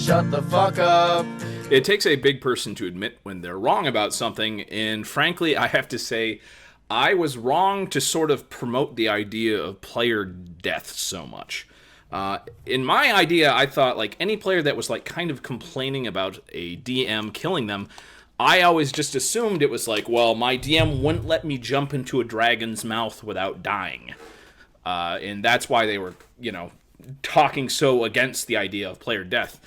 shut the fuck up. It takes a big person to admit when they're wrong about something, and frankly, I have to say, I was wrong to sort of promote the idea of player death so much. In my idea, I thought, like, any player that was, like, kind of complaining about a DM killing them, I always just assumed it was like, well, my DM wouldn't let me jump into a dragon's mouth without dying. And that's why they were, talking so against the idea of player death.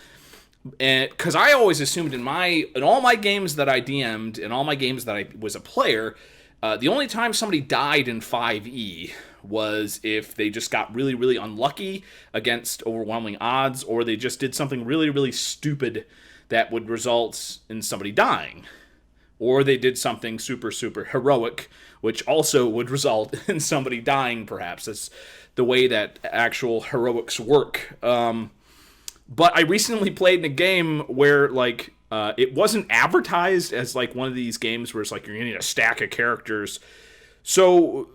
And because I always assumed in all my games that I DM'd, in all my games that I was a player, the only time somebody died in 5e was if they just got really, really unlucky against overwhelming odds, or they just did something really, really stupid that would result in somebody dying. Or they did something super, super heroic, which also would result in somebody dying, perhaps. That's the way that actual heroics work. But I recently played in a game where, like, it wasn't advertised as, like, one of these games where it's like you're going to need a stack of characters. So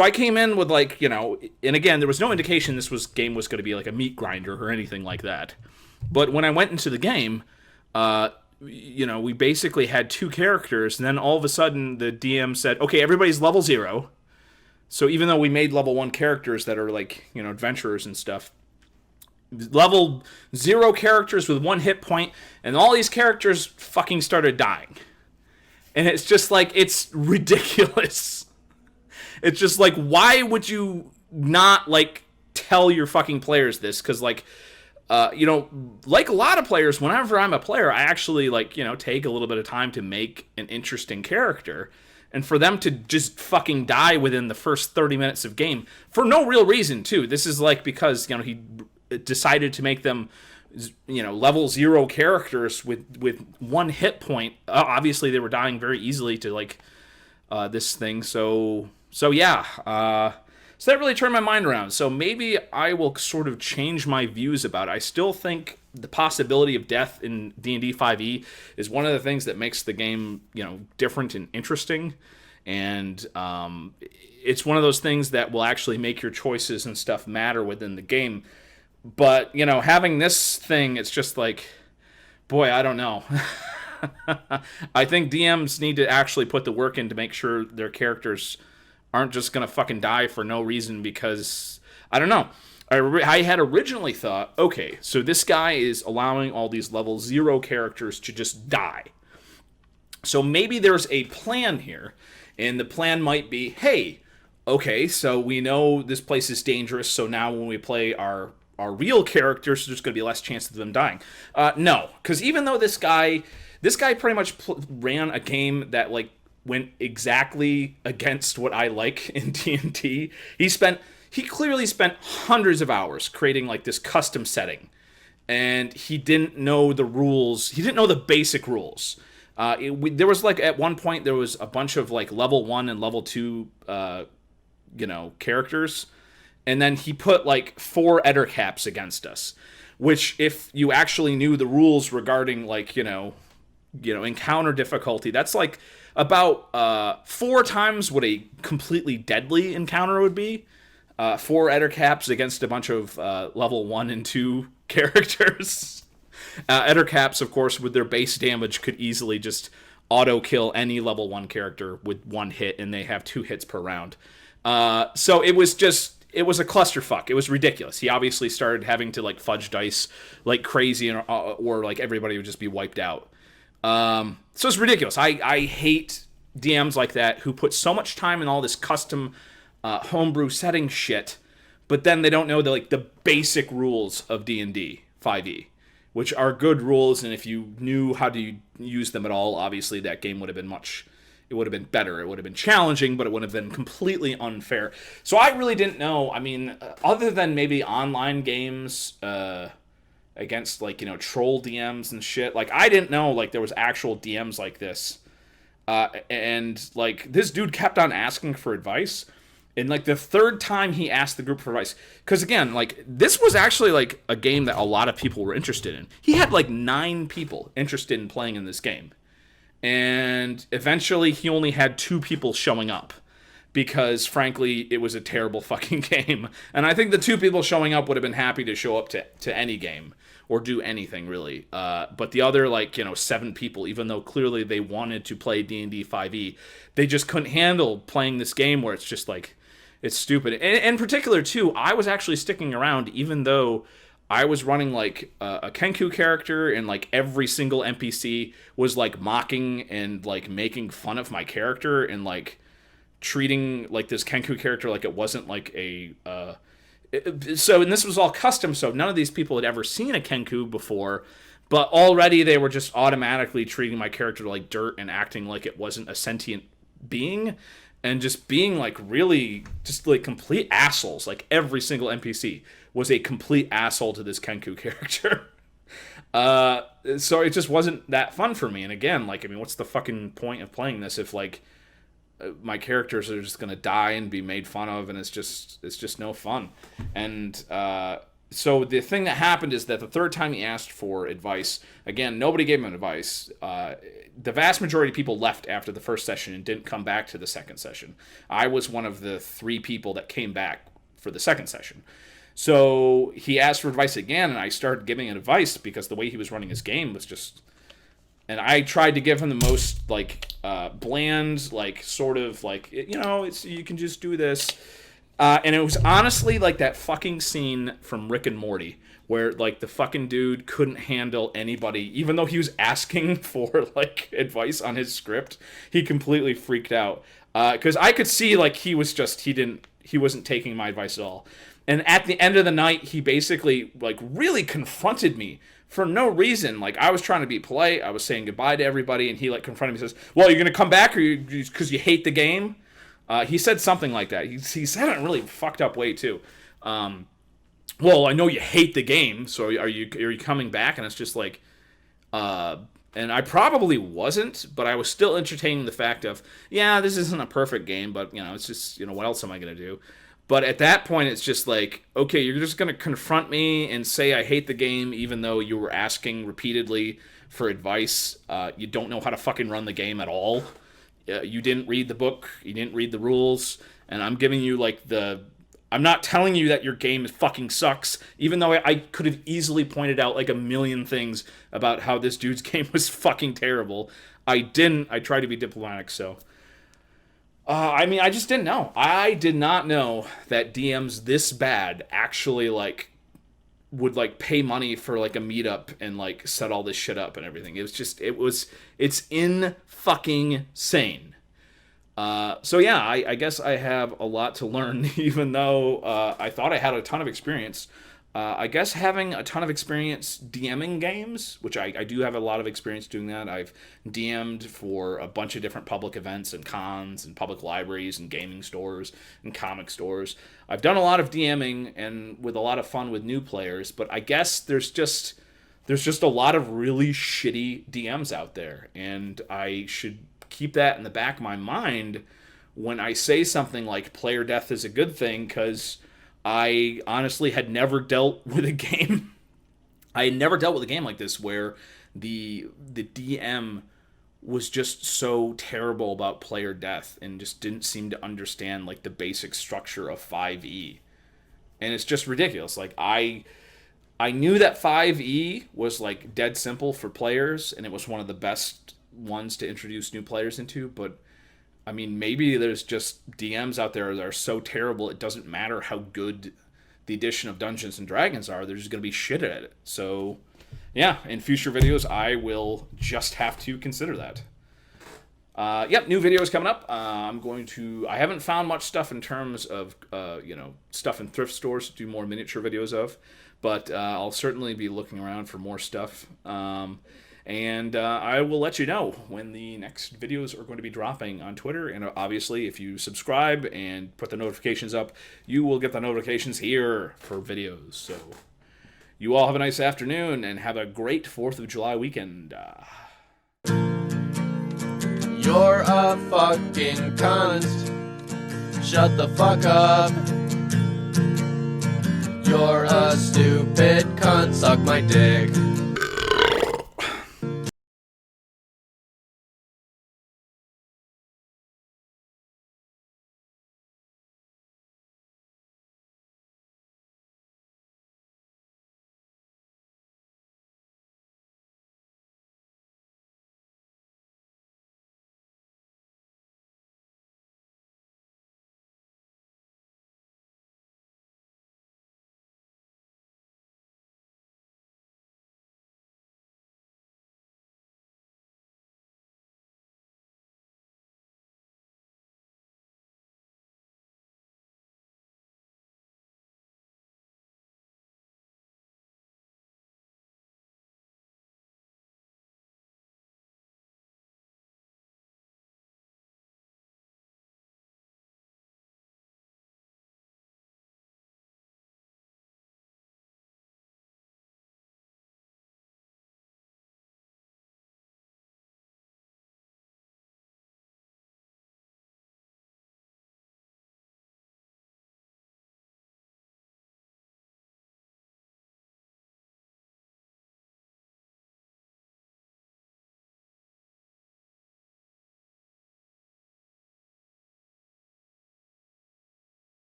I came in with, like, and again, there was no indication this game was going to be like a meat grinder or anything like that. But when I went into the game, we basically had 2 characters, and then all of a sudden the DM said, okay, everybody's level 0. So even though we made level 1 characters that are, like, adventurers and stuff, level 0 characters with 1 hit point, and all these characters fucking started dying. And it's just like, it's ridiculous. It's just like, why would you not, like, tell your fucking players this? Because, like, like a lot of players, whenever I'm a player, I actually, like, take a little bit of time to make an interesting character. And for them to just fucking die within the first 30 minutes of game, for no real reason, too. This is, like, because, he decided to make them, level 0 characters with 1 hit point. Obviously, they were dying very easily to, like, this thing. So yeah. So that really turned my mind around. So maybe I will sort of change my views about it. I still think the possibility of death in D&D 5e is one of the things that makes the game, different and interesting. And it's one of those things that will actually make your choices and stuff matter within the game. But, having this thing, it's just like, boy, I don't know. I think DMs need to actually put the work in to make sure their characters aren't just going to fucking die for no reason because, I don't know. I had originally thought, okay, so this guy is allowing all these level 0 characters to just die. So maybe there's a plan here, and the plan might be, hey, okay, so we know this place is dangerous, so now when we play our real characters, there's going to be less chance of them dying. No, because even though this guy pretty much ran a game that, like, went exactly against what I like in D&D. He clearly spent hundreds of hours creating, like, this custom setting, and he didn't know the rules. He didn't know the basic rules. There was, like, at one point there was a bunch of, like, level 1 and level 2 characters, and then he put, like, 4 Eder caps against us, which, if you actually knew the rules regarding, like, encounter difficulty, that's, like, about 4 times what a completely deadly encounter would be. 4 Eder caps against a bunch of level 1 and 2 characters. Eder caps, of course, with their base damage, could easily just auto-kill any level 1 character with 1 hit, and they have 2 hits per round. So it was a clusterfuck. It was ridiculous. He obviously started having to, like, fudge dice like crazy, or like, everybody would just be wiped out. So it's ridiculous. I hate DMs like that who put so much time in all this custom homebrew setting shit, but then they don't know the basic rules of D&D 5e, which are good rules, and if you knew how to use them at all, obviously that game would have been it would have been better. It would have been challenging, but it would have been completely unfair. So I really didn't know. I mean, other than maybe online games, against, like, troll DMs and shit. Like, I didn't know, like, there was actual DMs like this. And, like, this dude kept on asking for advice. And, like, the 3rd time he asked the group for advice, because, again, like, this was actually, like, a game that a lot of people were interested in. He had, like, 9 people interested in playing in this game. And eventually he only had 2 people showing up. because frankly it was a terrible fucking game. And I think the 2 people showing up would have been happy to show up to any game or do anything really. But the other 7 people, even though clearly they wanted to play D&D 5e, they just couldn't handle playing this game where it's just like, it's stupid. And in particular too, I was actually sticking around even though I was running like a Kenku character, and like every single NPC was like mocking and like making fun of my character and like treating like this Kenku character like it wasn't like a so, and this was all custom, so none of these people had ever seen a Kenku before, but already they were just automatically treating my character like dirt and acting like it wasn't a sentient being, and just being like really just like complete assholes. Like every single NPC was a complete asshole to this Kenku character. So it just wasn't that fun for me. And again, like, I mean, what's the fucking point of playing this if like my characters are just gonna die and be made fun of, and it's just no fun. And so the thing that happened is that the 3rd time he asked for advice, again, nobody gave him advice. The vast majority of people left after the 1st session and didn't come back to the 2nd session. I was one of the 3 people that came back for the 2nd session. So he asked for advice again, and I started giving him advice because the way he was running his game was just... And I tried to give him the most, like, bland, like, sort of, like, you can just do this. And it was honestly like that fucking scene from Rick and Morty where, like, the fucking dude couldn't handle anybody. Even though he was asking for, like, advice on his script, he completely freaked out. Because I could see, like, he wasn't taking my advice at all. And at the end of the night, he basically, like, really confronted me for no reason. Like, I was trying to be polite. I was saying goodbye to everybody, and he, like, confronted me and says, well, you're going to come back or because you hate the game? He said something like that. He said it in a really fucked up way, too. Well, I know you hate the game, so are you coming back? And it's just like, and I probably wasn't, but I was still entertaining the fact of, yeah, this isn't a perfect game, but, it's just, what else am I going to do? But at that point, it's just like, okay, you're just going to confront me and say I hate the game, even though you were asking repeatedly for advice. You don't know how to fucking run the game at all. You didn't read the book. You didn't read the rules. And I'm giving you, like, I'm not telling you that your game fucking sucks, even though I could have easily pointed out, like, a million things about how this dude's game was fucking terrible. I didn't. I tried to be diplomatic, so... I just didn't know. I did not know that DMs this bad actually, like, would, like, pay money for, like, a meetup and, like, set all this shit up and everything. It's in-fucking-sane. So, yeah, I guess I have a lot to learn, even though I thought I had a ton of experience. I guess having a ton of experience DMing games, which I do have a lot of experience doing that. I've DM'd for a bunch of different public events and cons and public libraries and gaming stores and comic stores. I've done a lot of DMing and with a lot of fun with new players, but I guess there's just a lot of really shitty DMs out there, and I should keep that in the back of my mind when I say something like player death is a good thing, because I honestly had never dealt with a game. I had never dealt with a game like this where the DM was just so terrible about player death and just didn't seem to understand, like, the basic structure of 5e. And it's just ridiculous. Like, I knew that 5e was, like, dead simple for players, and it was one of the best ones to introduce new players into, but I mean, maybe there's just DMs out there that are so terrible it doesn't matter how good the edition of Dungeons & Dragons are, they're just going to be shit at it. So, yeah, in future videos, I will just have to consider that. Yep, new videos coming up. I haven't found much stuff in terms of, stuff in thrift stores to do more miniature videos of, but I'll certainly be looking around for more stuff. And I will let you know when the next videos are going to be dropping on Twitter. And obviously, if you subscribe and put the notifications up, you will get the notifications here for videos. So you all have a nice afternoon and have a great 4th of July weekend. You're a fucking cunt. Shut the fuck up. You're a stupid cunt. Suck my dick.